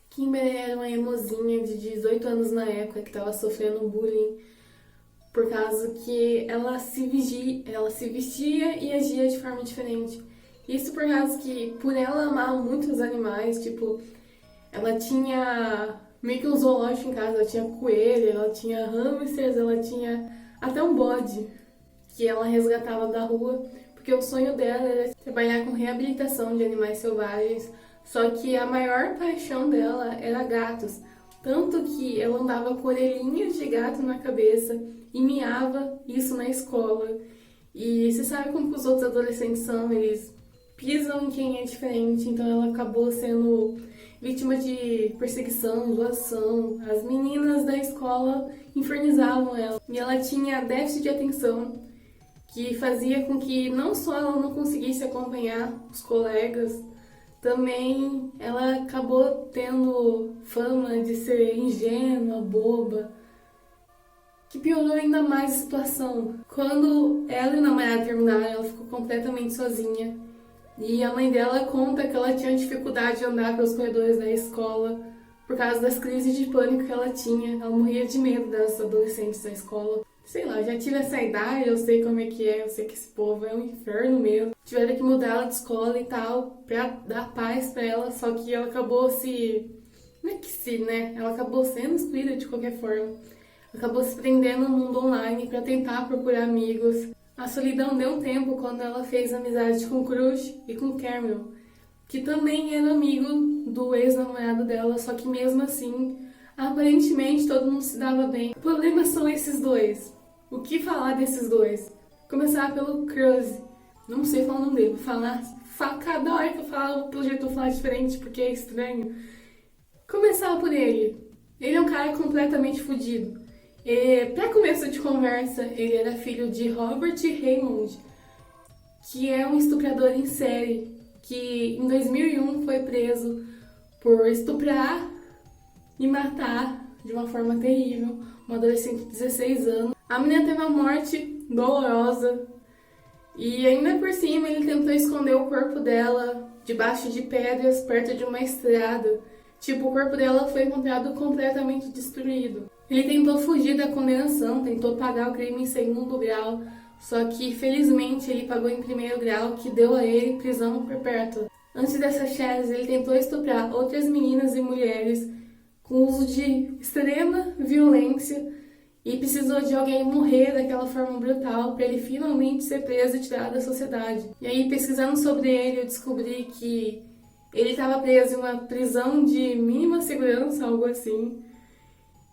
Kimberly era uma emozinha de 18 anos na época que estava sofrendo bullying por causa que ela se vestia e agia de forma diferente. Isso por causa que, por ela amar muitos animais, tipo, ela tinha meio que um zoológico em casa, ela tinha coelho, ela tinha hamsters, ela tinha até um bode que ela resgatava da rua, porque o sonho dela era trabalhar com reabilitação de animais selvagens, só que a maior paixão dela era gatos, tanto que ela andava com orelhinhas de gato na cabeça e miava isso na escola. E você sabe como que os outros adolescentes são, eles pisam em quem é diferente, então ela acabou sendo vítima de perseguição, zoação. As meninas da escola infernizavam ela. E ela tinha déficit de atenção, que fazia com que não só ela não conseguisse acompanhar os colegas, também ela acabou tendo fama de ser ingênua, boba, que piorou ainda mais a situação. Quando ela e o namorado terminaram, ela ficou completamente sozinha. E a mãe dela conta que ela tinha dificuldade de andar pelos corredores da escola por causa das crises de pânico que ela tinha. Ela morria de medo das adolescentes da escola. Sei lá, já tive essa idade, eu sei como é que é, eu sei que esse povo é um inferno mesmo. Tiveram que mudar ela de escola e tal, pra dar paz pra ela, só que ela acabou se... Não é que se, né? Ela acabou sendo excluída de qualquer forma. Acabou se prendendo no mundo online pra tentar procurar amigos. A solidão deu um tempo quando ela fez amizade com Cruz e com Cameron, que também era amigo do ex-namorado dela, só que mesmo assim, aparentemente todo mundo se dava bem. O problema são esses dois. O que falar desses dois? Começar pelo Cruz. Não sei falar o nome dele, vou falar... Cada hora que eu falo, pelo jeito eu vou falar diferente, porque é estranho. Começar por ele. Ele é um cara completamente fodido. Para começo de conversa, ele era filho de Robert Raymond, que é um estuprador em série, que em 2001 foi preso por estuprar e matar de uma forma terrível uma adolescente de 16 anos. A menina teve uma morte dolorosa e ainda por cima ele tentou esconder o corpo dela debaixo de pedras perto de uma estrada. Tipo, o corpo dela foi encontrado completamente destruído. Ele tentou fugir da condenação, tentou pagar o crime em segundo grau, só que felizmente ele pagou em primeiro grau, que deu a ele prisão perpétua. Antes dessa chance, ele tentou estuprar outras meninas e mulheres com uso de extrema violência e precisou de alguém morrer daquela forma brutal para ele finalmente ser preso e tirado da sociedade. E aí, pesquisando sobre ele, eu descobri que ele estava preso em uma prisão de mínima segurança, algo assim.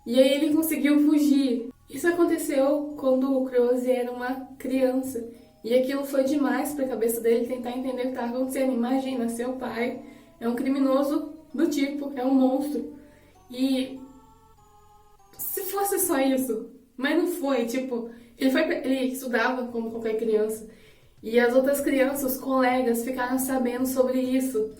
E aí ele conseguiu fugir. Isso aconteceu quando o Cruz era uma criança. E aquilo foi demais para a cabeça dele tentar entender o que estava acontecendo. Imagina, seu pai é um criminoso do tipo, é um monstro. E se fosse só isso, mas não foi, tipo, ele estudava como qualquer criança. E as outras crianças, os colegas, ficaram sabendo sobre isso.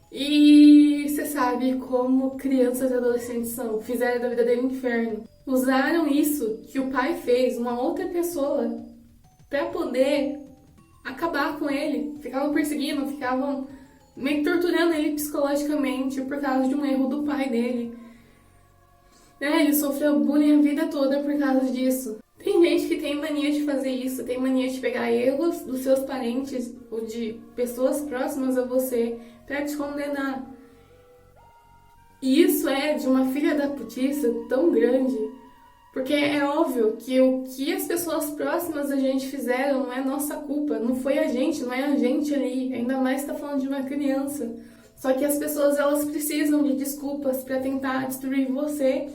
E você sabe como crianças e adolescentes são, fizeram da vida dele um inferno. Usaram isso que o pai fez, uma outra pessoa, pra poder acabar com ele. Ficavam perseguindo, ficavam meio que torturando ele psicologicamente por causa de um erro do pai dele. Ele sofreu bullying a vida toda por causa disso. Tem gente que tem mania de fazer isso, tem mania de pegar erros dos seus parentes ou de pessoas próximas a você pra te condenar. E isso é de uma filha da putiça tão grande, porque é óbvio que o que as pessoas próximas a gente fizeram não é nossa culpa, não foi a gente, não é a gente ali, ainda mais tá falando de uma criança. Só que as pessoas, elas precisam de desculpas pra tentar destruir você,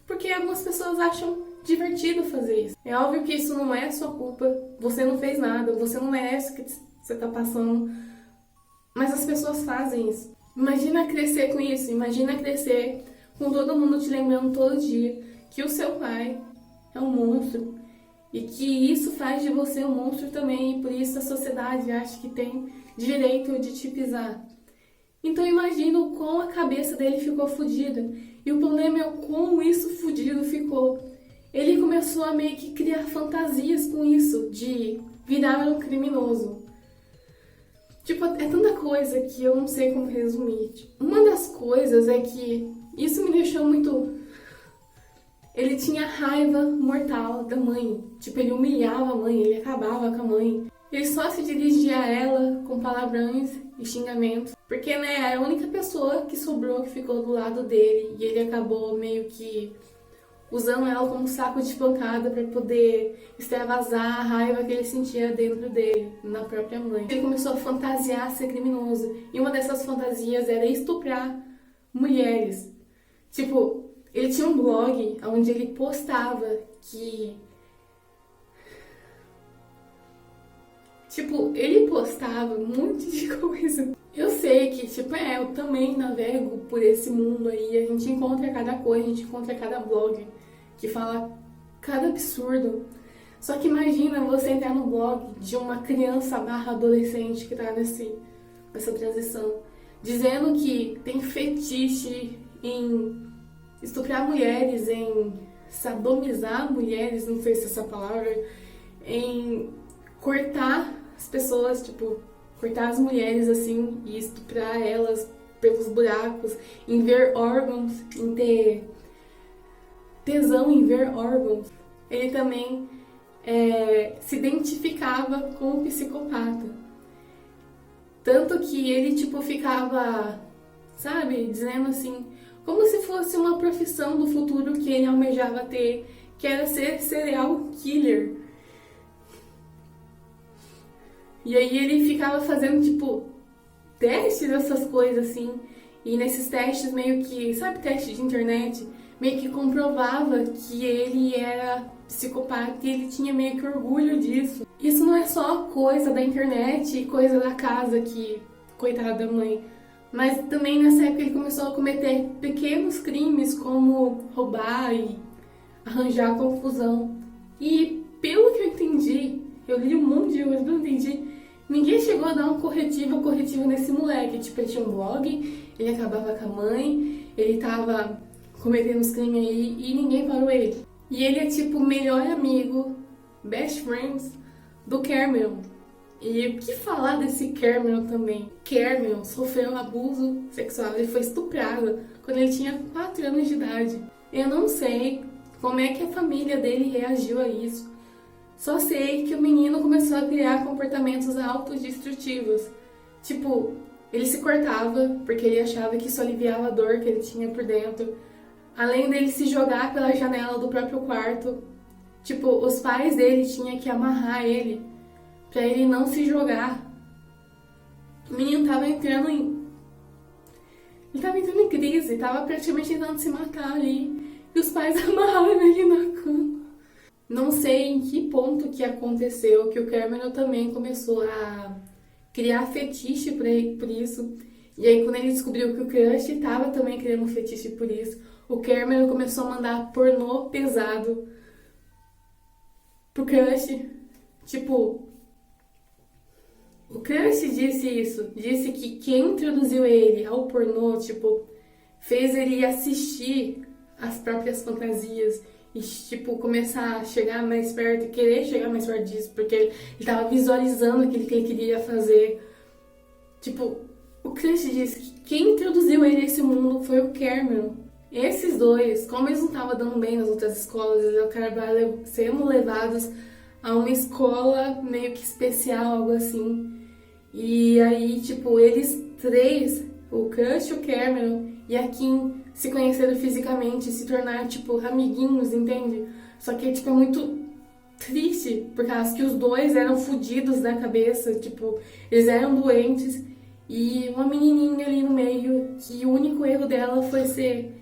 porque algumas pessoas acham divertido fazer isso. É óbvio que isso não é sua culpa, você não fez nada, você não merece o que você tá passando, mas as pessoas fazem isso. Imagina crescer com isso, imagina crescer com todo mundo te lembrando todo dia que o seu pai é um monstro e que isso faz de você um monstro também e por isso a sociedade acha que tem direito de te pisar. Então imagina o quão a cabeça dele ficou fodida. E o problema é o quão isso fodido ficou. Ele começou a meio que criar fantasias com isso, de virar um criminoso. Tipo, é tanta coisa que eu não sei como resumir. Uma das coisas é que isso me deixou muito... Ele tinha raiva mortal da mãe. Tipo, ele humilhava a mãe, ele acabava com a mãe. Ele só se dirigia a ela com palavrões e xingamentos. Porque, né, era a única pessoa que sobrou, que ficou do lado dele. E ele acabou meio que usando ela como saco de pancada para poder extravasar a raiva que ele sentia dentro dele, na própria mãe. Ele começou a fantasiar ser criminoso. E uma dessas fantasias era estuprar mulheres. Tipo, ele tinha um blog onde ele postava que... Tipo, ele postava um monte de coisa. Eu sei que, tipo, eu também navego por esse mundo aí. A gente encontra cada coisa, a gente encontra cada blog que fala cada absurdo. Só que imagina você entrar no blog de uma criança / adolescente que tá nessa transição, dizendo que tem fetiche em estuprar mulheres, em sadomizar mulheres, não sei se é essa palavra, em cortar as pessoas, tipo, cortar as mulheres assim e estuprar elas pelos buracos, em ver órgãos, em ter tesão em ver órgãos. Ele também se identificava com o psicopata. Tanto que ele, tipo, ficava, sabe, dizendo assim, como se fosse uma profissão do futuro que ele almejava ter, que era ser serial killer. E aí ele ficava fazendo, tipo, testes dessas coisas, assim. E nesses testes meio que, sabe, teste de internet? Meio que comprovava que ele era psicopata e ele tinha meio que orgulho disso. Isso não é só coisa da internet e coisa da casa que, coitada da mãe. Mas também nessa época ele começou a cometer pequenos crimes como roubar e arranjar confusão. E pelo que eu entendi, eu li um monte de coisa, não entendi. Ninguém chegou a dar um corretivo nesse moleque. Tipo, ele tinha um blog, ele acabava com a mãe, ele tava cometendo os crimes aí e ninguém parou ele. E ele é tipo o melhor amigo, best friends, do Cameron. E o que falar desse Cameron também? Cameron sofreu abuso sexual, ele foi estuprado quando ele tinha 4 anos de idade. Eu não sei como é que a família dele reagiu a isso. Só sei que o menino começou a criar comportamentos autodestrutivos. Tipo, ele se cortava porque ele achava que isso aliviava a dor que ele tinha por dentro. Além dele se jogar pela janela do próprio quarto. Tipo, os pais dele tinham que amarrar ele pra ele não se jogar. O menino tava entrando em... Ele tava entrando em crise, tava praticamente tentando se matar ali. E os pais amarraram ele na cama. Não sei em que ponto que aconteceu que o Cameron também começou a criar fetiche por isso. E aí quando ele descobriu que o crush estava também criando um fetiche por isso, o Cameron começou a mandar pornô pesado pro crush. Tipo, o crush disse isso, disse que quem introduziu ele ao pornô, tipo, fez ele assistir as próprias fantasias e, tipo, começar a chegar mais perto, querer chegar mais perto disso, porque ele tava visualizando aquilo que ele queria fazer. Tipo, o crush disse que quem introduziu ele a esse mundo foi o Cameron. Esses dois, como eles não estavam dando bem nas outras escolas, eles acabaram sendo levados a uma escola meio que especial, algo assim. E aí, tipo, eles três, o crush, o Cameron e a Kim, se conheceram fisicamente, se tornaram, tipo, amiguinhos, entende? Só que, tipo, é muito triste, por causa que os dois eram fodidos da cabeça, tipo, eles eram doentes, e uma menininha ali no meio, que o único erro dela foi ser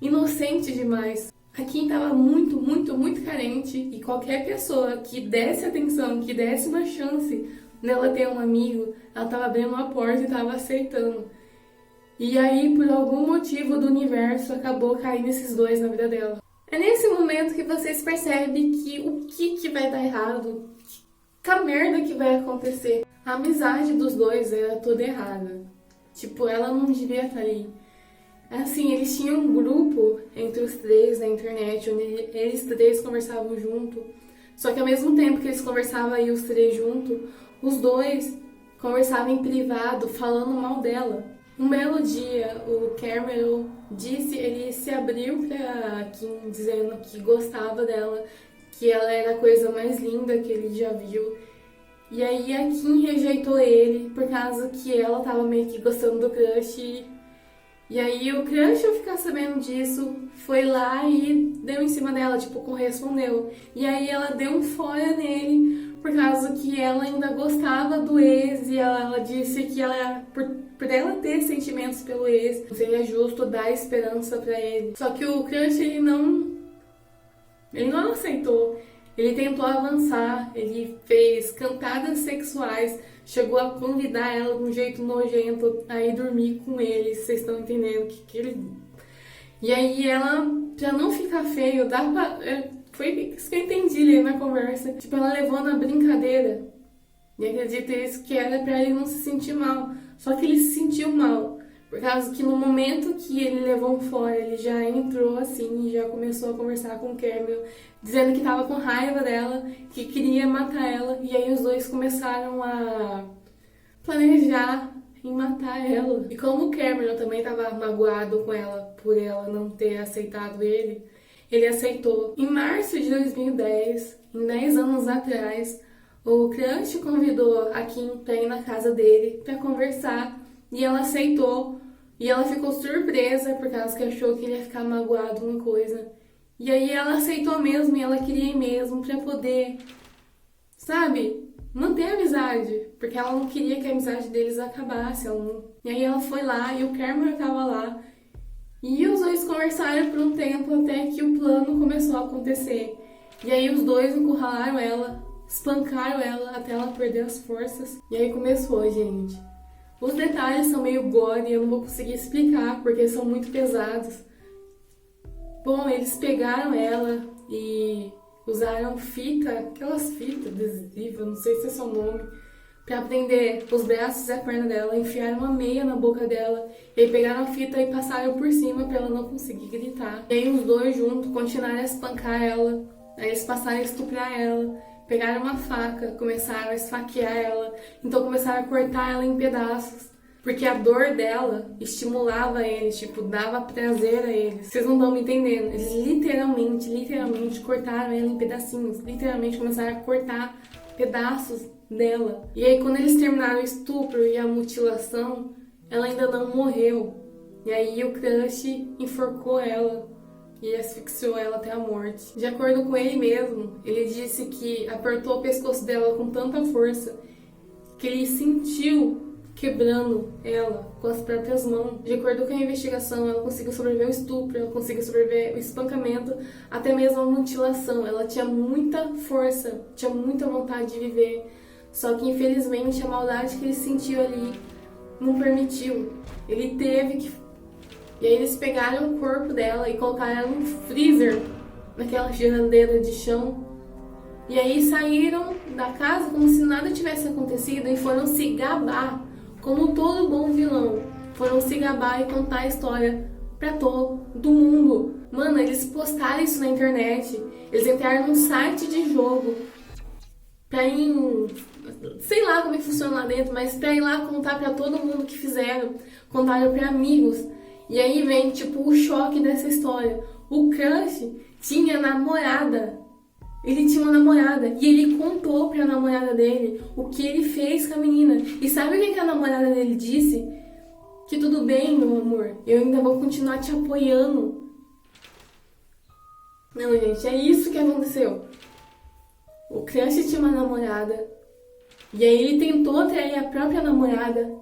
inocente demais. A Kim tava muito, muito, muito carente, e qualquer pessoa que desse atenção, que desse uma chance nela ter um amigo, ela tava abrindo uma porta e tava aceitando. E aí, por algum motivo do universo, acabou caindo esses dois na vida dela. É nesse momento que vocês percebem que o que vai dar errado, que a merda que vai acontecer. A amizade dos dois era toda errada. Tipo, ela não devia estar ali. Assim, eles tinham um grupo entre os três na internet, onde eles três conversavam junto. Só que ao mesmo tempo que eles conversavam aí os três juntos, os dois conversava em privado falando mal dela. Um belo dia, o Cameron ele se abriu pra Kim dizendo que gostava dela, que ela era a coisa mais linda que ele já viu. E aí a Kim rejeitou ele por causa que ela tava meio que gostando do crush. E aí o crush, ao ficar sabendo disso, foi lá e deu em cima dela, tipo, correspondeu. E aí ela deu um fora nele por causa que ela ainda gostava do ex e ela disse que por ela ter sentimentos pelo ex, seria justo dar esperança pra ele. Só que o crush, ele não aceitou. Ele tentou avançar, ele fez cantadas sexuais, chegou a convidar ela de um jeito nojento a ir dormir com ele, vocês estão entendendo que ele... E aí ela, pra não ficar feio, foi isso que eu entendi ali na conversa, tipo, ela levou na brincadeira. E acredito isso que era pra ele não se sentir mal, só que ele se sentiu mal. Por causa que no momento que ele levou um fora, ele já entrou assim e já começou a conversar com o Cameron, dizendo que tava com raiva dela, que queria matar ela. E aí os dois começaram a planejar em matar ela. E como o Cameron também tava magoado com ela por ela não ter aceitado ele aceitou. Em março de 2010, em 10 anos atrás, o crush convidou a Kim pra ir na casa dele pra conversar. E ela aceitou. E ela ficou surpresa por causa que achou que ele ia ficar magoado com uma coisa. E aí ela aceitou mesmo e ela queria ir mesmo pra poder, sabe, manter a amizade. Porque ela não queria que a amizade deles acabasse. E aí ela foi lá e o Cameron tava lá. E os dois conversaram por um tempo até que o plano começou a acontecer. E aí os dois encurralaram ela, espancaram ela até ela perder as forças. E aí começou, gente. Os detalhes são meio gore, eu não vou conseguir explicar porque são muito pesados. Bom, eles pegaram ela e usaram fita, aquelas fitas adesivas, não sei se é seu nome, pra prender os braços e a perna dela, enfiaram uma meia na boca dela, e aí pegaram a fita e passaram por cima pra ela não conseguir gritar. E aí os dois juntos continuaram a espancar ela, aí eles passaram a estuprar ela. Pegaram uma faca, começaram a esfaquear ela, então começaram a cortar ela em pedaços. Porque a dor dela estimulava eles, tipo, dava prazer a eles. Vocês não estão me entendendo. Eles literalmente cortaram ela em pedacinhos. Literalmente começaram a cortar pedaços dela. E aí quando eles terminaram o estupro e a mutilação, ela ainda não morreu. E aí o crush enforcou ela e asfixiou ela até a morte. De acordo com ele mesmo, ele disse que apertou o pescoço dela com tanta força que ele sentiu quebrando ela com as próprias mãos. De acordo com a investigação, ela conseguiu sobreviver ao estupro, ela conseguiu sobreviver ao espancamento, até mesmo à mutilação. Ela tinha muita força, tinha muita vontade de viver, só que infelizmente a maldade que ele sentiu ali não permitiu. Ele teve que... E aí eles pegaram o corpo dela e colocaram ela no freezer, naquela geladeira de chão. E aí saíram da casa como se nada tivesse acontecido e foram se gabar, como todo bom vilão. Foram se gabar e contar a história pra todo mundo. Mano, eles postaram isso na internet. Eles entraram num site de jogo pra ir... Sei lá como é que funciona lá dentro, mas pra ir lá contar pra todo mundo o que fizeram. Contaram pra amigos. E aí vem, tipo, o choque dessa história. O crush tinha namorada. Ele tinha uma namorada. E ele contou pra namorada dele o que ele fez com a menina. E sabe o que a namorada dele disse? Que tudo bem, meu amor. Eu ainda vou continuar te apoiando. Não, gente, é isso que aconteceu. O crush tinha uma namorada. E aí ele tentou atrair a própria namorada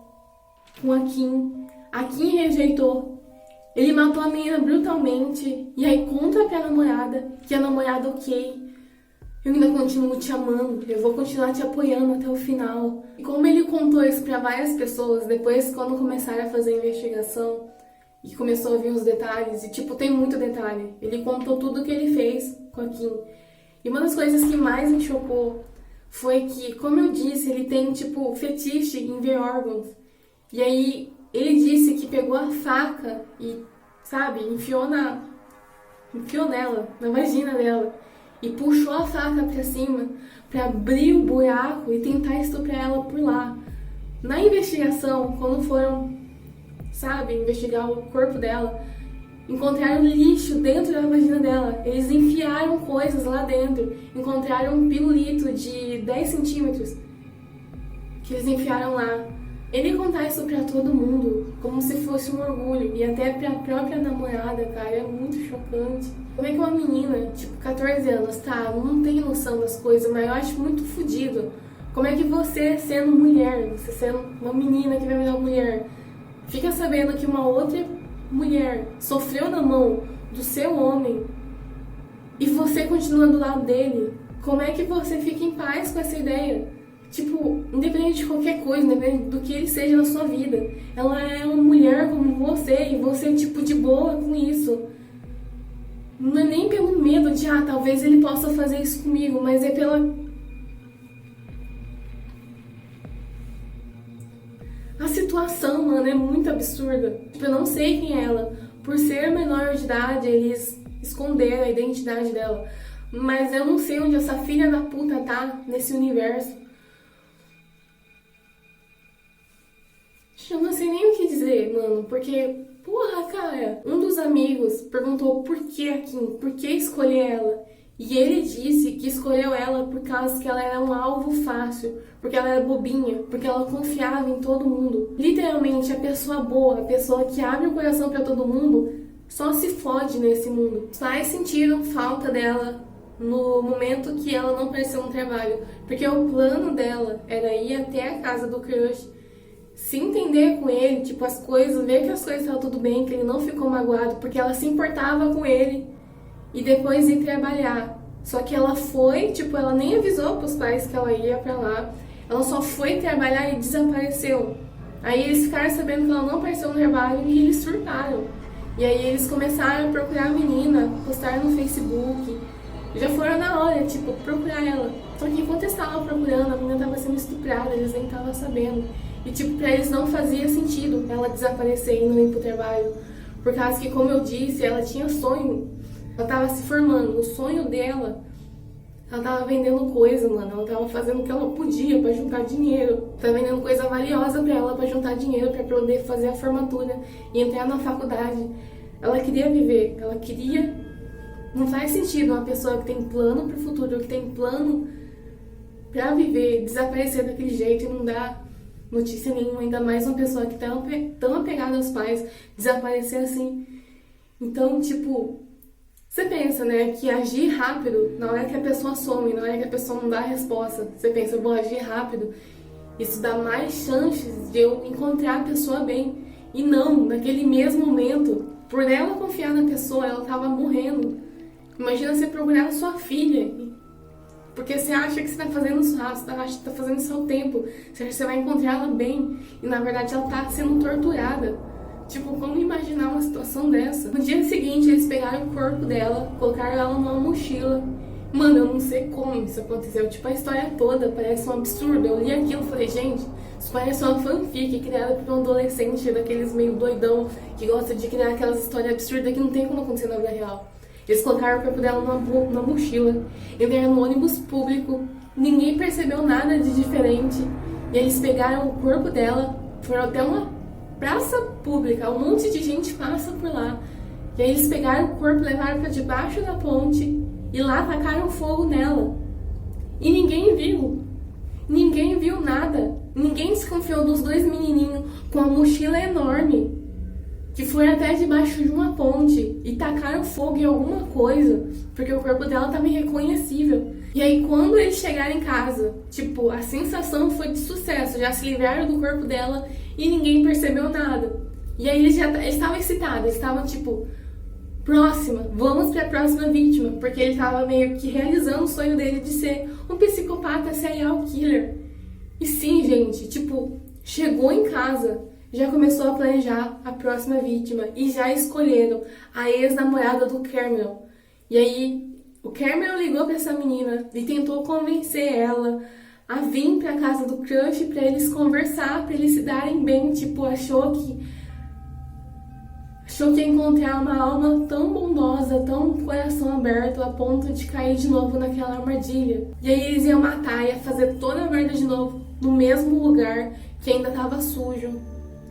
com a Kim. A Kim rejeitou. Ele matou a menina brutalmente. E aí conta pra namorada que a namorada, ok, eu ainda continuo te amando, eu vou continuar te apoiando até o final. E como ele contou isso pra várias pessoas, depois quando começaram a fazer a investigação e começou a ouvir os detalhes, e tipo, tem muito detalhe, ele contou tudo o que ele fez com a Kim. E uma das coisas que mais me chocou foi que, como eu disse, ele tem tipo fetiche em ver órgãos. E aí ele disse que pegou a faca e, sabe, enfiou nela, na vagina dela. E puxou a faca pra cima pra abrir o buraco e tentar estuprar ela por lá. Na investigação, quando foram, sabe, investigar o corpo dela, encontraram lixo dentro da vagina dela. Eles enfiaram coisas lá dentro. Encontraram um pirulito de 10 centímetros que eles enfiaram lá. Ele contar isso pra todo mundo, como se fosse um orgulho, e até pra própria namorada, cara, é muito chocante. Como é que uma menina, tipo, 14 anos, tá, não tem noção das coisas, mas eu acho muito fodido. Como é que você, sendo mulher, você sendo uma menina que vai virar mulher, fica sabendo que uma outra mulher sofreu na mão do seu homem e você continua do lado dele? Como é que você fica em paz com essa ideia? Tipo, independente de qualquer coisa, independente do que ele seja na sua vida, ela é uma mulher como você e você é, tipo, de boa com isso. Não é nem pelo medo de, talvez ele possa fazer isso comigo, mas é pela... A situação, mano, é muito absurda. Tipo, eu não sei quem é ela. Por ser menor de idade, eles esconderam a identidade dela. Mas eu não sei onde essa filha da puta tá nesse universo. Eu não sei nem o que dizer, mano, porque, porra, cara, um dos amigos perguntou por que a Kim, por que escolher ela? E ele disse que escolheu ela por causa que ela era um alvo fácil, porque ela era bobinha, porque ela confiava em todo mundo. Literalmente, a pessoa boa, a pessoa que abre o coração pra todo mundo, só se fode nesse mundo. Os pais sentiram falta dela no momento que ela não apareceu no trabalho, porque o plano dela era ir até a casa do crush, se entender com ele, tipo, as coisas, ver que as coisas estavam tudo bem, que ele não ficou magoado, porque ela se importava com ele, e depois ir trabalhar. Só que ela foi, tipo, ela nem avisou pros pais que ela ia pra lá, ela só foi trabalhar e desapareceu. Aí eles ficaram sabendo que ela não apareceu no trabalho e eles surtaram. E aí eles começaram a procurar a menina, postaram no Facebook, já foram na hora, tipo, procurar ela. Só que enquanto eles estavam procurando, a menina tava sendo estuprada, eles nem estavam sabendo. E, tipo, pra eles não fazia sentido ela desaparecer e não ir pro trabalho. Por causa que, como eu disse, ela tinha sonho. Ela tava se formando. O sonho dela, ela tava vendendo coisa, mano. Ela tava fazendo o que ela podia pra juntar dinheiro. Tava vendendo coisa valiosa pra ela, pra juntar dinheiro, pra poder fazer a formatura e entrar na faculdade. Ela queria viver. Ela queria... Não faz sentido uma pessoa que tem plano pro futuro, que tem plano pra viver, desaparecer daquele jeito e não dar notícia nenhuma, ainda mais uma pessoa que tá tão apegada aos pais, desaparecer assim. Então, tipo, você pensa, né, que agir rápido, na hora que a pessoa some, na hora que a pessoa não dá a resposta, você pensa, eu vou agir rápido, isso dá mais chances de eu encontrar a pessoa bem. E não, naquele mesmo momento, por ela confiar na pessoa, ela tava morrendo. Imagina você procurar a sua filha, porque você acha que você tá fazendo isso rápido, você acha que tá fazendo isso ao tempo, você acha que você vai encontrar ela bem, e na verdade ela tá sendo torturada. Tipo, como imaginar uma situação dessa? No dia seguinte, eles pegaram o corpo dela, colocaram ela numa mochila. Mano, eu não sei como isso aconteceu. Tipo, a história toda parece um absurdo. Eu li aquilo e falei, gente, isso parece uma fanfic criada por um adolescente daqueles meio doidão que gosta de criar aquelas histórias absurdas que não tem como acontecer na vida real. Eles colocaram o corpo dela numa mochila, entraram no ônibus público, ninguém percebeu nada de diferente. E eles pegaram o corpo dela, foram até uma praça pública, um monte de gente passa por lá. E aí eles pegaram o corpo, levaram para debaixo da ponte e lá tacaram fogo nela. E ninguém viu nada. Ninguém desconfiou dos dois menininhos com a mochila enorme, que foi até debaixo de uma ponte e tacaram fogo em alguma coisa, porque o corpo dela estava irreconhecível. E aí quando eles chegaram em casa, tipo, a sensação foi de sucesso, já se livraram do corpo dela e ninguém percebeu nada. E aí eles estavam excitados, eles estavam tipo, próxima, vamos para a próxima vítima, porque ele estava meio que realizando o sonho dele de ser um psicopata serial killer. E sim, gente, tipo, chegou em casa, já começou a planejar a próxima vítima e já escolheram a ex-namorada do Cameron. E aí, o Cameron ligou pra essa menina e tentou convencer ela a vir pra casa do crush pra eles conversar, pra eles se darem bem. Tipo, achou que ia encontrar uma alma tão bondosa, tão coração aberto, a ponto de cair de novo naquela armadilha. E aí eles iam matar, ia fazer toda a merda de novo, no mesmo lugar que ainda estava sujo,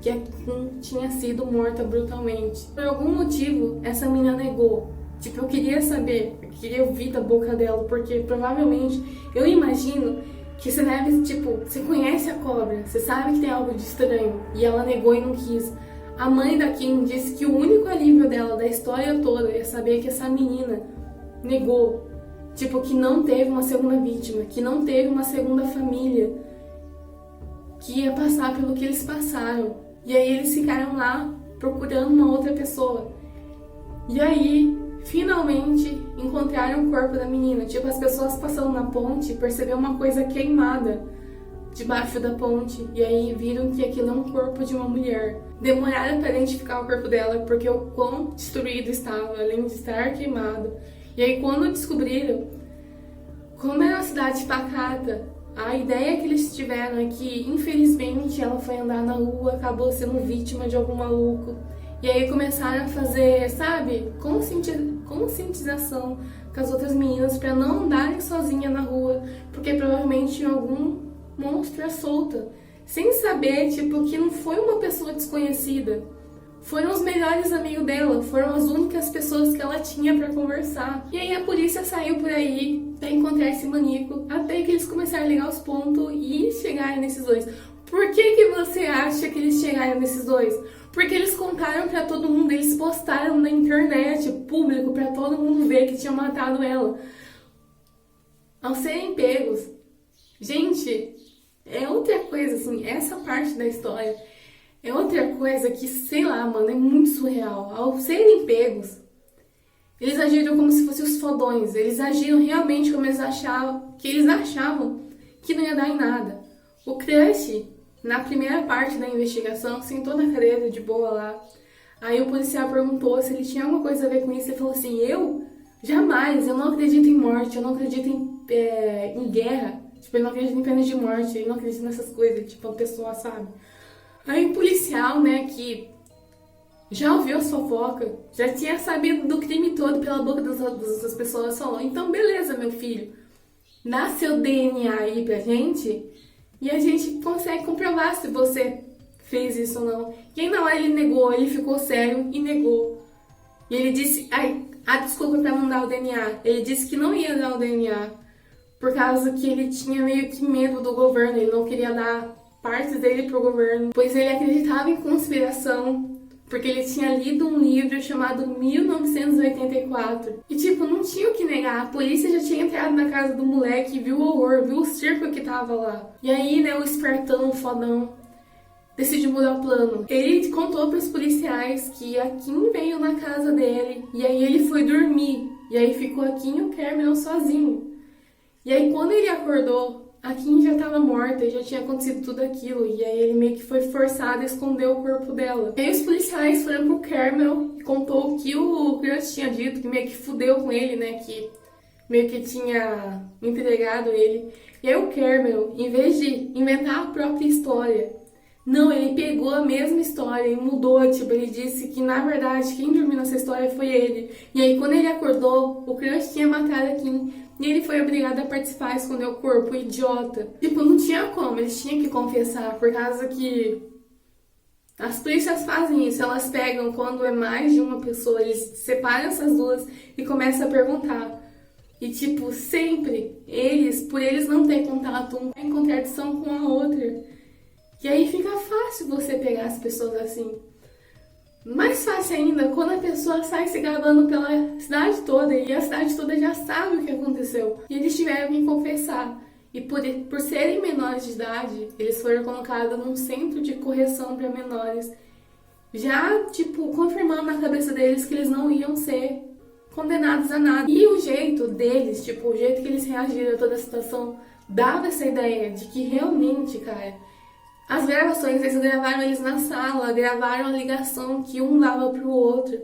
que a Kim tinha sido morta brutalmente. Por algum motivo, essa menina negou. Tipo, eu queria saber, eu queria ouvir da boca dela, porque provavelmente, eu imagino que você deve, tipo, você conhece a cobra, você sabe que tem algo de estranho, e ela negou e não quis. A mãe da Kim disse que o único alívio dela, da história toda, é saber que essa menina negou. Tipo, que não teve uma segunda vítima, que não teve uma segunda família que ia passar pelo que eles passaram. E aí eles ficaram lá procurando uma outra pessoa. E aí, finalmente, encontraram o corpo da menina. Tipo, as pessoas passando na ponte perceberam uma coisa queimada debaixo da ponte. E aí viram que aquilo é um corpo de uma mulher. Demoraram para identificar o corpo dela, porque o quão destruído estava, além de estar queimado. E aí, quando descobriram, como é uma cidade pacata, a ideia que eles tiveram é que, infelizmente, ela foi andar na rua, acabou sendo vítima de algum maluco. E aí começaram a fazer, sabe, conscientização com as outras meninas para não andarem sozinhas na rua, porque provavelmente tinha algum monstro à solta, sem saber, tipo, que não foi uma pessoa desconhecida. Foram os melhores amigos dela, foram as únicas pessoas que ela tinha pra conversar. E aí a polícia saiu por aí pra encontrar esse maníaco, até que eles começaram a ligar os pontos e chegarem nesses dois. Por que você acha que eles chegaram nesses dois? Porque eles contaram pra todo mundo, eles postaram na internet, público, pra todo mundo ver que tinham matado ela. Ao serem pegos, gente, é outra coisa, assim, essa parte da história é outra coisa que, sei lá, mano, é muito surreal. Ao serem pegos, eles agiram como se fossem os fodões. Eles agiram realmente como eles achavam que não ia dar em nada. O Crush, na primeira parte da investigação, sentou na cadeira de boa lá. Aí o policial perguntou se ele tinha alguma coisa a ver com isso. Ele falou assim, eu? Jamais, eu não acredito em morte, eu não acredito em guerra. Tipo, ele não acredita em pena de morte, ele não acredita nessas coisas, tipo, a pessoa sabe. Aí o policial, né, que já ouviu as fofocas, já tinha sabido do crime todo pela boca das pessoas, falou, então beleza, meu filho, dá seu DNA aí pra gente e a gente consegue comprovar se você fez isso ou não. E aí na hora ele negou, ele ficou sério e negou. E ele disse, a desculpa pra não dar o DNA, ele disse que não ia dar o DNA, por causa que ele tinha meio que medo do governo, ele não queria dar partes dele pro governo, pois ele acreditava em conspiração, porque ele tinha lido um livro chamado 1984. E tipo, não tinha o que negar, a polícia já tinha entrado na casa do moleque e viu o horror, viu o circo que tava lá. E aí, né, o espertão, o fodão, decidiu mudar o plano. Ele contou pros policiais que a Kim veio na casa dele, e aí ele foi dormir, e aí ficou a Kim e o Cameron sozinho. E aí quando ele acordou, a Kim já estava morta e já tinha acontecido tudo aquilo. E aí ele meio que foi forçado a esconder o corpo dela. E aí os policiais foram pro Cameron e contou o que o Chris tinha dito, que meio que fudeu com ele, né? Que meio que tinha entregado ele. E aí o Cameron, em vez de inventar a própria história, não, ele pegou a mesma história e mudou, tipo, ele disse que na verdade quem dormiu nessa história foi ele. E aí quando ele acordou, o Chris tinha matado a Kim. E ele foi obrigado a participar, esconder o corpo, idiota. Tipo, não tinha como, eles tinham que confessar, por causa que as polícias fazem isso, elas pegam quando é mais de uma pessoa, eles separam essas duas e começam a perguntar. E tipo, sempre, por eles não terem contato, um em contradição com a outra. E aí fica fácil você pegar as pessoas assim. Mais fácil ainda quando a pessoa sai se gabando pela cidade toda e a cidade toda já sabe o que aconteceu. E eles tiveram que confessar. E por serem menores de idade, eles foram colocados num centro de correção para menores. Já, tipo, confirmando na cabeça deles que eles não iam ser condenados a nada. E o jeito deles, tipo, o jeito que eles reagiram a toda a situação, dava essa ideia de que realmente, cara, as gravações, eles gravaram eles na sala, gravaram a ligação que um dava pro outro.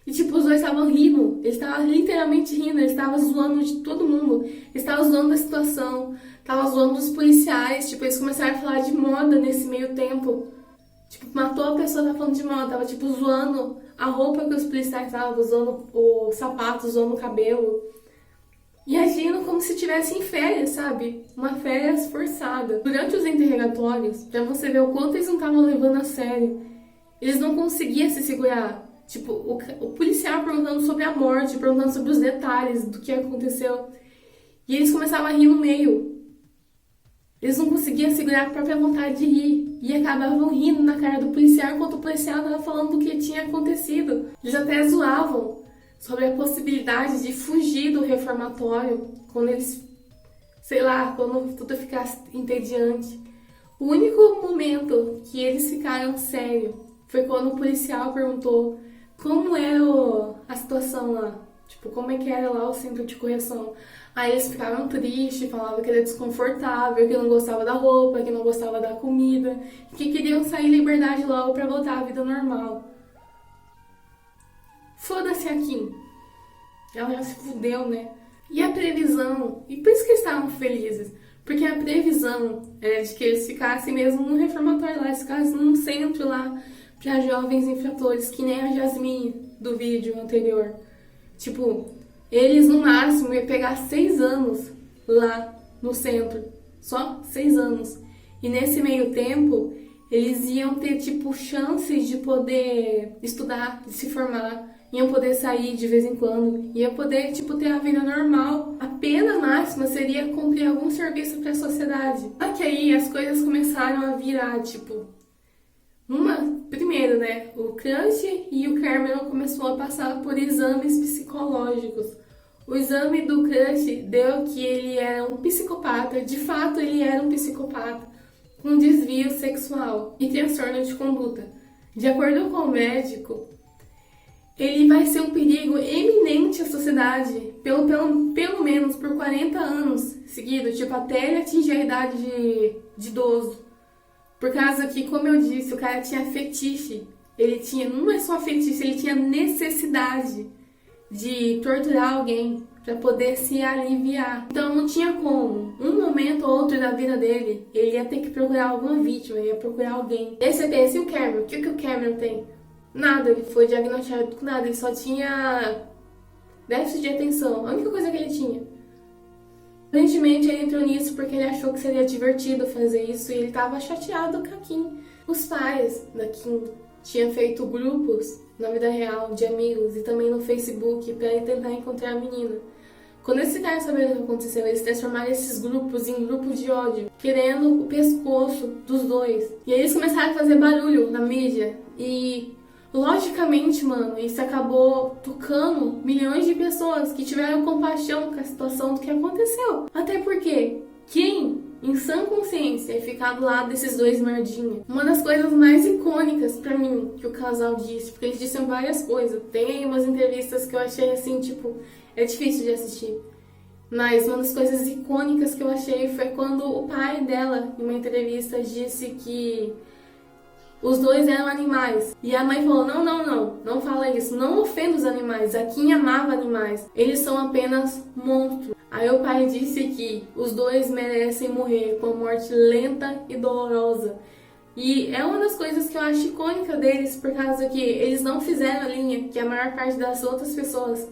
E tipo, os dois estavam rindo, eles estavam literalmente rindo, eles estavam zoando de todo mundo. Eles estavam zoando da situação, estavam zoando dos policiais, tipo, eles começaram a falar de moda nesse meio tempo. Tipo, matou a pessoa, tava falando de moda, tava tipo zoando a roupa que os policiais estavam, zoando o sapato, zoando o cabelo. e agindo como se estivesse em férias, sabe? Uma férias forçada. Durante os interrogatórios, pra você ver o quanto eles não estavam levando a sério, eles não conseguiam se segurar. Tipo, o policial perguntando sobre a morte, perguntando sobre os detalhes do que aconteceu. E eles começavam a rir no meio. Eles não conseguiam segurar a própria vontade de rir. E acabavam rindo na cara do policial enquanto o policial estava falando do que tinha acontecido. Eles até zoavam sobre a possibilidade de fugir do reformatório quando eles, sei lá, quando tudo ficasse entediante. O único momento que eles ficaram sérios foi quando o policial perguntou como era a situação lá. Tipo, como é que era lá o centro de correção. Aí eles ficaram tristes, falavam que era desconfortável, que não gostava da roupa, que não gostava da comida, que queriam sair em liberdade logo pra voltar à vida normal. Foda-se a Kim. Ela já se fudeu, né? E a previsão, e por isso que eles estavam felizes, porque a previsão era de que eles ficassem mesmo no reformatório lá, eles ficassem num centro lá pra jovens infratores, que nem a Jasmine do vídeo anterior. Tipo, eles no máximo iam pegar 6 anos lá no centro. Só 6 anos. E nesse meio tempo, eles iam ter, tipo, chances de poder estudar, de se formar. Iam poder sair de vez em quando. Iam poder, tipo, ter a vida normal. A pena máxima seria cumprir algum serviço para a sociedade. Só que aí as coisas começaram a virar, tipo... Primeiro, né, o Crush e o Cameron começou a passar por exames psicológicos. O exame do Crush deu que ele era um psicopata, de fato ele era um psicopata, com desvio sexual e transtorno de conduta. De acordo com o médico, ele vai ser um perigo eminente à sociedade, pelo menos por 40 anos seguidos, tipo, até ele atingir a idade de idoso. Por causa que, como eu disse, o cara tinha fetiche. Ele tinha, não é só fetiche, ele tinha necessidade de torturar alguém para poder se aliviar. Então não tinha como, um momento ou outro da vida dele, ele ia ter que procurar alguma vítima, ia procurar alguém. Aí você pensa, e o Cameron? O que o Cameron tem? Nada, ele foi diagnosticado com nada, ele só tinha déficit de atenção, a única coisa que ele tinha. Aparentemente ele entrou nisso porque ele achou que seria divertido fazer isso e ele estava chateado com a Kim. Os pais da Kim tinham feito grupos na vida real de amigos e também no Facebook para tentar encontrar a menina. Quando eles ficaram sabendo o que aconteceu, eles transformaram esses grupos em grupos de ódio, querendo o pescoço dos dois. E aí eles começaram a fazer barulho na mídia e... logicamente, mano, isso acabou tocando milhões de pessoas que tiveram compaixão com a situação do que aconteceu. Até porque, quem, em sã consciência, é ficar do lado desses dois merdinha? Uma das coisas mais icônicas pra mim que o casal disse, porque eles disseram várias coisas. Tem aí umas entrevistas que eu achei assim, tipo, é difícil de assistir. Mas uma das coisas icônicas que eu achei foi quando o pai dela, em uma entrevista, disse que os dois eram animais. E a mãe falou, não fala isso, não ofenda os animais, a Kim amava animais, eles são apenas monstros. Aí o pai disse que os dois merecem morrer com morte lenta e dolorosa. E é uma das coisas que eu acho icônica deles, por causa que eles não fizeram a linha que a maior parte das outras pessoas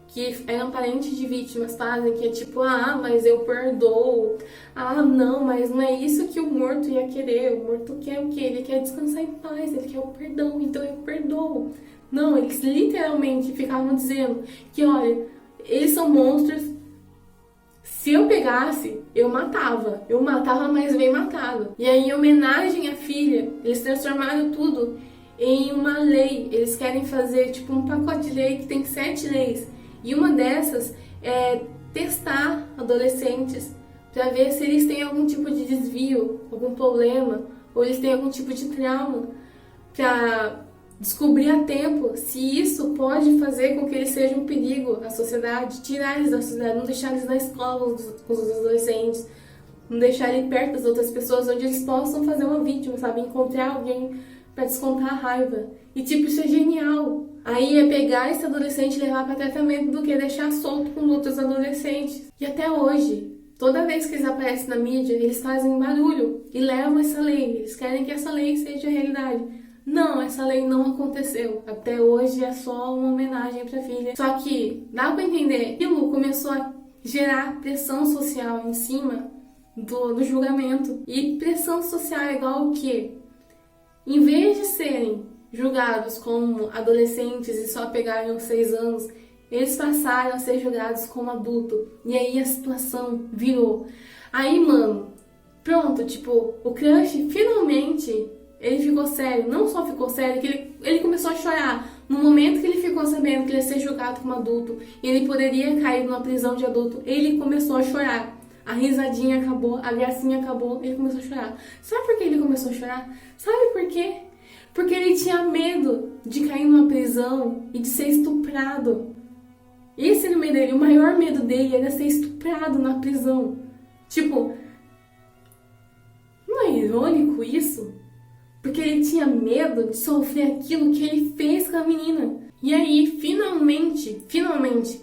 que eram parentes de vítimas fazem, que é tipo, mas eu perdoo. Não, mas não é isso que o morto ia querer. O morto quer o quê? Ele quer descansar em paz, ele quer o perdão, então eu perdoo. Não, eles literalmente ficavam dizendo que, olha, eles são monstros. Se eu pegasse, eu matava, mas bem matado. E aí, em homenagem à filha, eles transformaram tudo em uma lei. Eles querem fazer tipo um pacote de lei que tem 7 leis. E uma dessas é testar adolescentes para ver se eles têm algum tipo de desvio, algum problema, ou eles têm algum tipo de trauma, para descobrir a tempo se isso pode fazer com que eles sejam um perigo à sociedade, tirar eles da sociedade, não deixar eles na escola com os adolescentes, não deixar eles perto das outras pessoas, onde eles possam fazer uma vítima, sabe? Encontrar alguém para descontar a raiva. E tipo, isso é genial. Aí é pegar esse adolescente e levar para tratamento do que deixar solto com outros adolescentes. E até hoje, toda vez que eles aparecem na mídia, eles fazem barulho e levam essa lei. Eles querem que essa lei seja realidade. Não, essa lei não aconteceu. Até hoje é só uma homenagem para a filha. Só que dá para entender que aquilo começou a gerar pressão social em cima do julgamento. E pressão social é igual o quê? Em vez de serem julgados como adolescentes e só pegarem os 6 anos, eles passaram a ser julgados como adulto. E aí a situação virou. Aí, mano, pronto, tipo, o crush finalmente, ele ficou sério. Não só ficou sério, que ele começou a chorar. No momento que ele ficou sabendo que ele ia ser julgado como adulto, e ele poderia cair numa prisão de adulto, ele começou a chorar. A risadinha acabou, a gracinha acabou, ele começou a chorar. Sabe por que ele começou a chorar? Sabe por quê? Porque ele tinha medo de cair numa prisão e de ser estuprado. Esse era o medo dele. O maior medo dele era ser estuprado na prisão. Tipo, não é irônico isso? Porque ele tinha medo de sofrer aquilo que ele fez com a menina. E aí, finalmente,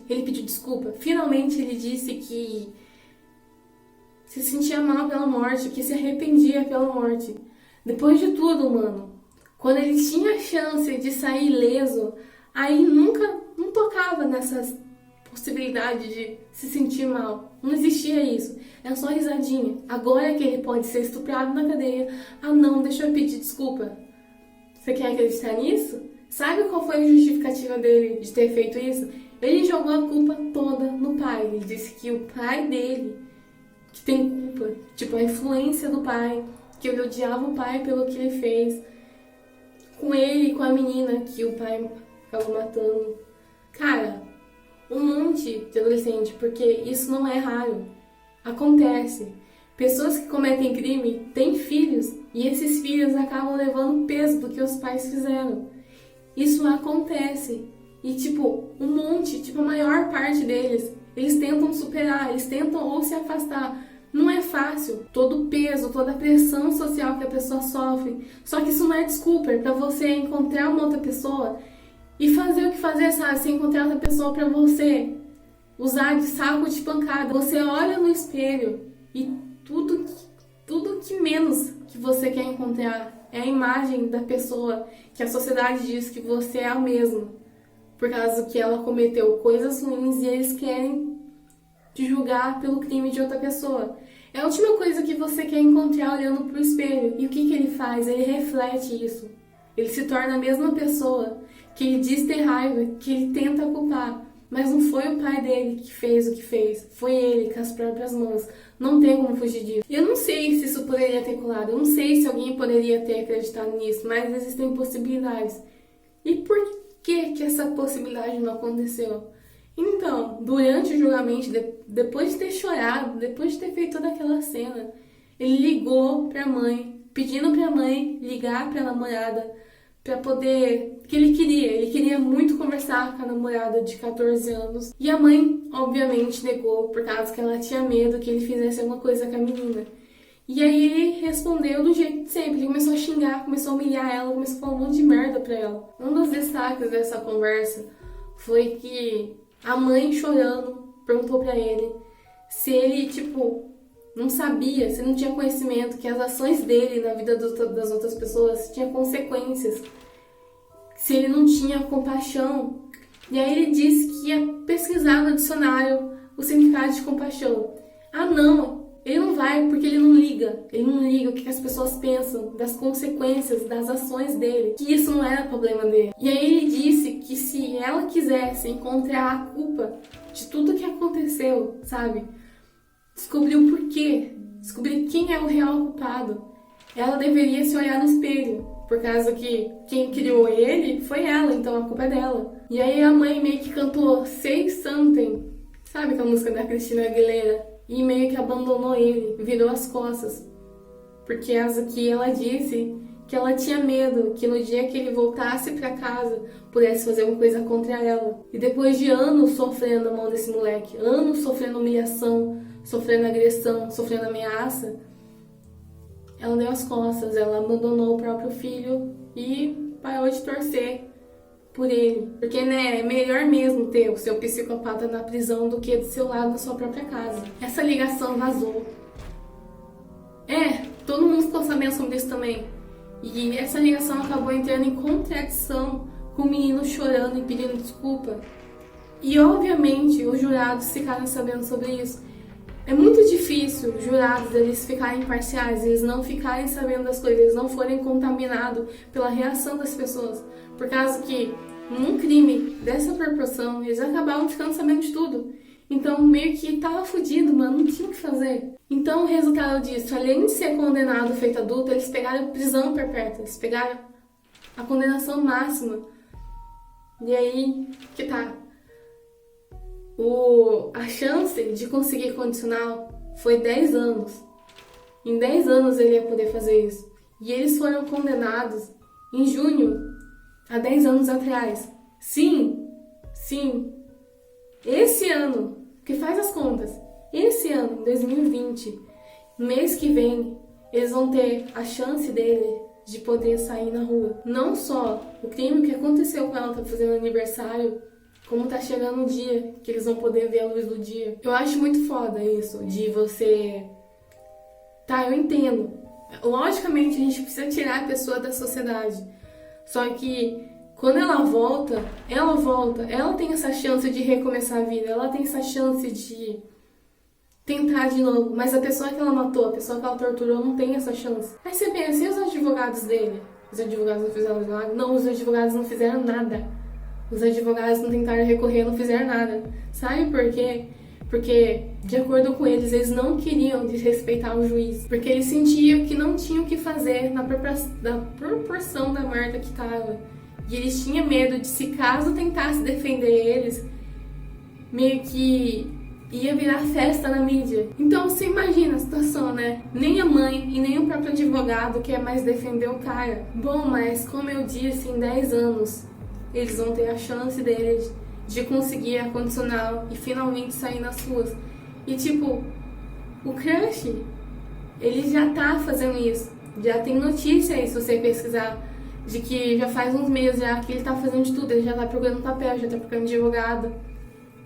ele pediu desculpa. Finalmente ele disse que se sentia mal pela morte, que se arrependia pela morte. Depois de tudo, mano, quando ele tinha a chance de sair ileso, aí não tocava nessa possibilidade de se sentir mal. Não existia isso. É só risadinha. Agora que ele pode ser estuprado na cadeia, ah não, deixa eu pedir desculpa. Você quer acreditar nisso? Sabe qual foi a justificativa dele de ter feito isso? Ele jogou a culpa toda no pai. Ele disse que o pai dele que tem culpa, tipo a influência do pai, que ele odiava o pai pelo que ele fez com ele e com a menina que o pai acabou matando. Cara, um monte de adolescente, porque isso não é raro. Acontece. Pessoas que cometem crime têm filhos e esses filhos acabam levando o peso do que os pais fizeram. Isso acontece. E tipo, um monte, tipo a maior parte deles, eles tentam superar, eles tentam ou se afastar. Não é fácil. Todo o peso, toda a pressão social que a pessoa sofre. Só que isso não é desculpa para você encontrar uma outra pessoa e fazer o que fazer, sabe? Você encontrar outra pessoa pra você usar de saco de pancada. Você olha no espelho e tudo que menos que você quer encontrar é a imagem da pessoa que a sociedade diz que você é o mesmo. Por causa que ela cometeu coisas ruins e eles querem te julgar pelo crime de outra pessoa. É a última coisa que você quer encontrar olhando pro espelho. E o que ele faz? Ele reflete isso. Ele se torna a mesma pessoa que ele diz ter raiva, que ele tenta culpar. Mas não foi o pai dele que fez o que fez. Foi ele, com as próprias mãos. Não tem como fugir disso. Eu não sei se isso poderia ter colado. Eu não sei se alguém poderia ter acreditado nisso. Mas existem possibilidades. E por que essa possibilidade não aconteceu? Então, durante o julgamento, depois de ter chorado, depois de ter feito toda aquela cena, ele ligou pra mãe, pedindo pra mãe ligar pra namorada, pra poder... que ele queria muito conversar com a namorada de 14 anos. E a mãe, obviamente, negou, por causa que ela tinha medo que ele fizesse alguma coisa com a menina. E aí ele respondeu do jeito de sempre, ele começou a xingar, começou a humilhar ela, começou a falar um monte de merda pra ela. Um dos destaques dessa conversa foi que a mãe, chorando, perguntou pra ele se ele, tipo, não sabia, se não tinha conhecimento que as ações dele na vida das outras pessoas tinham consequências, se ele não tinha compaixão. E aí ele disse que ia pesquisar no dicionário o significado de compaixão. Ah não, ele não vai porque ele não liga o que as pessoas pensam das consequências das ações dele, que isso não era problema dele. E aí ele disse que se ela quisesse encontrar a culpa de tudo que aconteceu, sabe, descobrir o porquê, descobrir quem é o real culpado, ela deveria se olhar no espelho, por causa que quem criou ele foi ela, então a culpa é dela. E aí a mãe meio que cantou Say Something, sabe aquela música da Christina Aguilera? E meio que abandonou ele, virou as costas. Porque que ela disse que ela tinha medo que no dia que ele voltasse pra casa, pudesse fazer uma coisa contra ela. E depois de anos sofrendo a mão desse moleque, anos sofrendo humilhação, sofrendo agressão, sofrendo ameaça, ela deu as costas, ela abandonou o próprio filho e parou de torcer por ele. Porque, né, é melhor mesmo ter o seu psicopata na prisão do que do seu lado na sua própria casa. Essa ligação vazou. Todo mundo ficou sabendo sobre isso também. E essa ligação acabou entrando em contradição com o menino chorando e pedindo desculpa. E obviamente os jurados ficaram sabendo sobre isso. É muito difícil os jurados eles ficarem imparciais, eles não ficarem sabendo das coisas, eles não forem contaminados pela reação das pessoas. Por causa que num crime dessa proporção, eles acabavam ficando sabendo de tudo. Então meio que tava fudido, mano, não tinha o que fazer. Então o resultado disso, além de ser condenado feito adulto, eles pegaram prisão perpétua, eles pegaram a condenação máxima. E aí que tá. A chance de conseguir condicional foi 10 anos. Em 10 anos ele ia poder fazer isso. E eles foram condenados em junho, há 10 anos atrás. Sim, esse ano, que faz as contas, esse ano, 2020, mês que vem, eles vão ter a chance dele de poder sair na rua. Não só o crime que aconteceu com ela, tá fazendo aniversário, como tá chegando o dia que eles vão poder ver a luz do dia. Eu acho muito foda isso, de você... Tá, eu entendo. Logicamente, a gente precisa tirar a pessoa da sociedade. Só que, quando ela volta, ela tem essa chance de recomeçar a vida, ela tem essa chance de tentar de novo. Mas a pessoa que ela matou, a pessoa que ela torturou, não tem essa chance. Aí você pensa, e os advogados dele? Os advogados não fizeram nada? Não, os advogados não fizeram nada. Os advogados não tentaram recorrer, não fizeram nada. Sabe por quê? Porque, de acordo com eles, eles não queriam desrespeitar o juiz. Porque eles sentiam que não tinham o que fazer na proporção da merda que tava. E eles tinham medo de, se caso tentasse defender eles, meio que ia virar festa na mídia. Então você imagina a situação, né? Nem a mãe e nem o próprio advogado quer mais defender o cara. Bom, mas como eu disse, em 10 anos... eles vão ter a chance deles de conseguir a condicional e finalmente sair nas ruas. E tipo, o crush, ele já tá fazendo isso. Já tem notícia aí, se você pesquisar, de que já faz uns meses já que ele tá fazendo de tudo. Ele já tá procurando papel, já tá procurando advogado.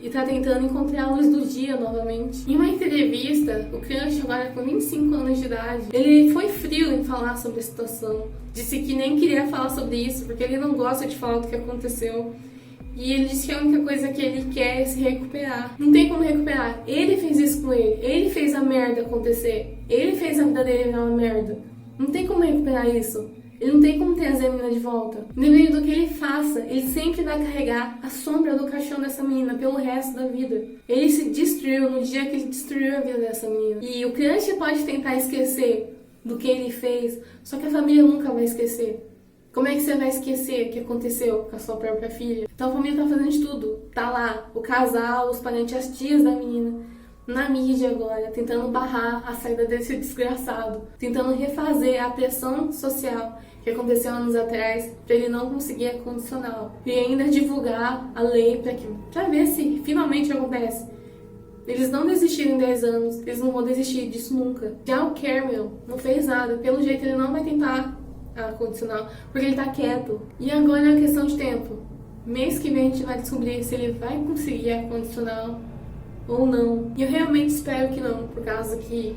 E tá tentando encontrar a luz do dia novamente. Em uma entrevista, o crush, agora com 25 anos de idade, ele foi frio em falar sobre a situação. Disse que nem queria falar sobre isso, porque ele não gosta de falar do que aconteceu. E ele disse que a única coisa que ele quer é se recuperar. Não tem como recuperar. Ele fez isso com ele. Ele fez a merda acontecer. Ele fez a vida dele virar uma merda. Não tem como recuperar isso. Ele não tem como trazer a menina de volta. Independente do que ele faça, ele sempre vai carregar a sombra do caixão dessa menina pelo resto da vida. Ele se destruiu no dia que ele destruiu a vida dessa menina. E o crush pode tentar esquecer do que ele fez, só que a família nunca vai esquecer. Como é que você vai esquecer o que aconteceu com a sua própria filha? Então a família tá fazendo de tudo. Tá lá o casal, os parentes, as tias da menina, na mídia agora, tentando barrar a saída desse desgraçado, tentando refazer a pressão social que aconteceu anos atrás para ele não conseguir a condicional. E ainda divulgar a lei para ver se finalmente acontece. Eles não desistiram em 10 anos, eles não vão desistir disso nunca. Já o Cameron não fez nada, pelo jeito ele não vai tentar a condicional, porque ele tá quieto. E agora é uma questão de tempo. Mês que vem a gente vai descobrir se ele vai conseguir a condicional ou não. E eu realmente espero que não, por causa que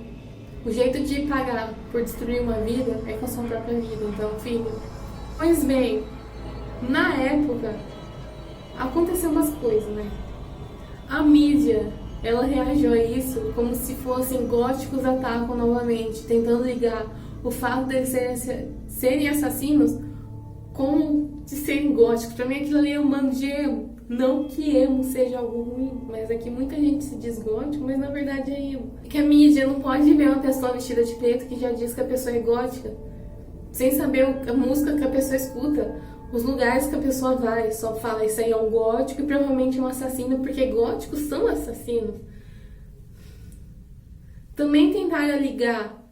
o jeito de pagar por destruir uma vida é com a sua própria vida. Então, filho. Pois bem, na época aconteceu umas coisas, né? A mídia, ela reagiu a isso como se fossem góticos atacam novamente, tentando ligar o fato deles serem assassinos com de serem góticos. Pra mim aquilo ali é um bando de emo. Não que emo seja algo ruim, mas é que muita gente se diz gótico, mas na verdade é emo. É que a mídia não pode ver uma pessoa vestida de preto que já diz que a pessoa é gótica, sem saber a música que a pessoa escuta, os lugares que a pessoa vai. Só fala isso aí é um gótico e provavelmente é um assassino, porque góticos são assassinos. Também tentaram ligar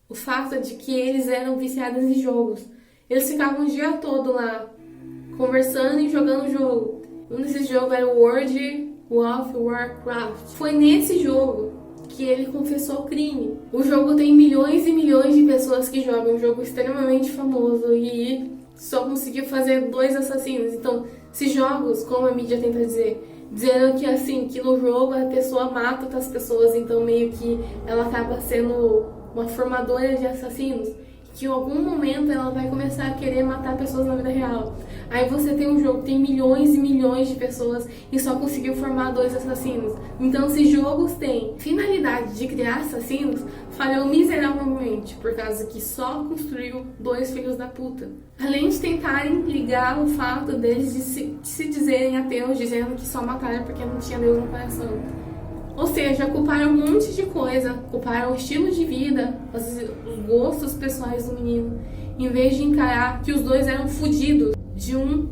o fato de que eles eram viciados em jogos. Eles ficavam o dia todo lá, conversando e jogando jogo. Um desses jogos era o World of Warcraft. Foi nesse jogo que ele confessou o crime. O jogo tem milhões e milhões de pessoas que jogam, um jogo extremamente famoso, e só conseguiu fazer 2 assassinos. Então, se jogos, como a mídia tenta dizer, dizendo que assim, que no jogo a pessoa mata outras pessoas, então meio que ela acaba sendo uma formadora de assassinos. que em algum momento ela vai começar a querer matar pessoas na vida real. Aí você tem um jogo que tem milhões e milhões de pessoas e só conseguiu formar 2 assassinos. Então, se jogos têm finalidade de criar assassinos, falhou miseravelmente, por causa que só construiu 2 filhos da puta. Além de tentarem ligar o fato deles de se dizerem ateus, dizendo que só mataram porque não tinha Deus no coração. Ou seja, culparam um monte de coisa, culparam o estilo de vida, os gostos pessoais do menino, em vez de encarar que os 2 eram fodidos de um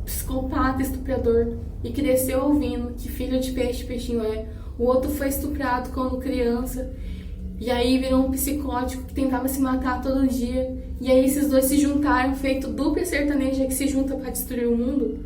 psicopata estuprador e cresceu ouvindo que filho de peixe, peixinho é. O outro foi estuprado quando criança e aí virou um psicótico que tentava se matar todo dia. E aí esses 2 se juntaram, feito dupla sertaneja que se junta para destruir o mundo.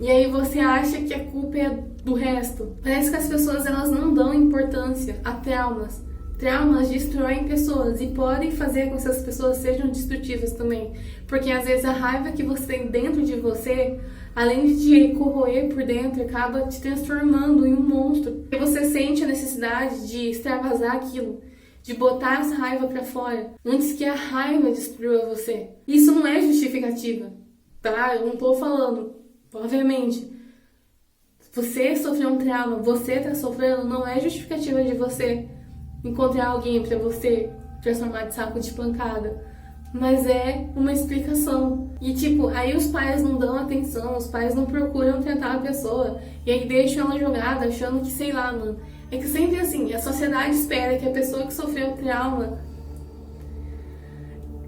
E aí você acha que a culpa é do resto. Parece que as pessoas elas não dão importância a traumas. Traumas destroem pessoas e podem fazer com que essas pessoas sejam destrutivas também. Porque às vezes a raiva que você tem dentro de você, além de te corroer por dentro, acaba te transformando em um monstro. E você sente a necessidade de extravasar aquilo, de botar essa raiva pra fora, antes que a raiva destrua você. Isso não é justificativa, tá? Eu não tô falando, obviamente. Você sofreu um trauma, você tá sofrendo, não é justificativa de você encontrar alguém pra você transformar de saco de pancada. Mas é uma explicação. E tipo, aí os pais não dão atenção, os pais não procuram tratar a pessoa. E aí deixam ela jogada, achando que, sei lá, mano. É que sempre assim, a sociedade espera que a pessoa que sofreu trauma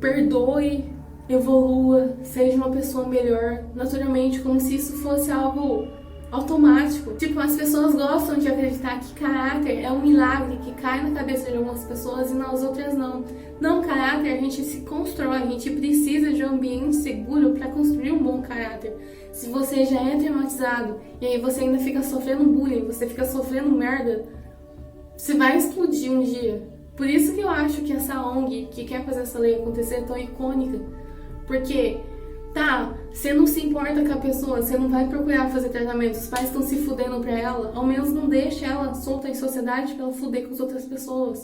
perdoe, evolua, seja uma pessoa melhor, naturalmente, como se isso fosse algo automático. Tipo, as pessoas gostam de acreditar que caráter é um milagre que cai na cabeça de algumas pessoas e nas outras não. Não, caráter a gente se constrói, a gente precisa de um ambiente seguro para construir um bom caráter. Se você já é traumatizado e aí você ainda fica sofrendo bullying, você fica sofrendo merda, você vai explodir um dia. Por isso que eu acho que essa ONG que quer fazer essa lei acontecer é tão icônica. Porque tá, você não se importa com a pessoa, você não vai procurar fazer tratamento, os pais estão se fudendo pra ela, ao menos não deixe ela solta em sociedade pra ela fuder com as outras pessoas.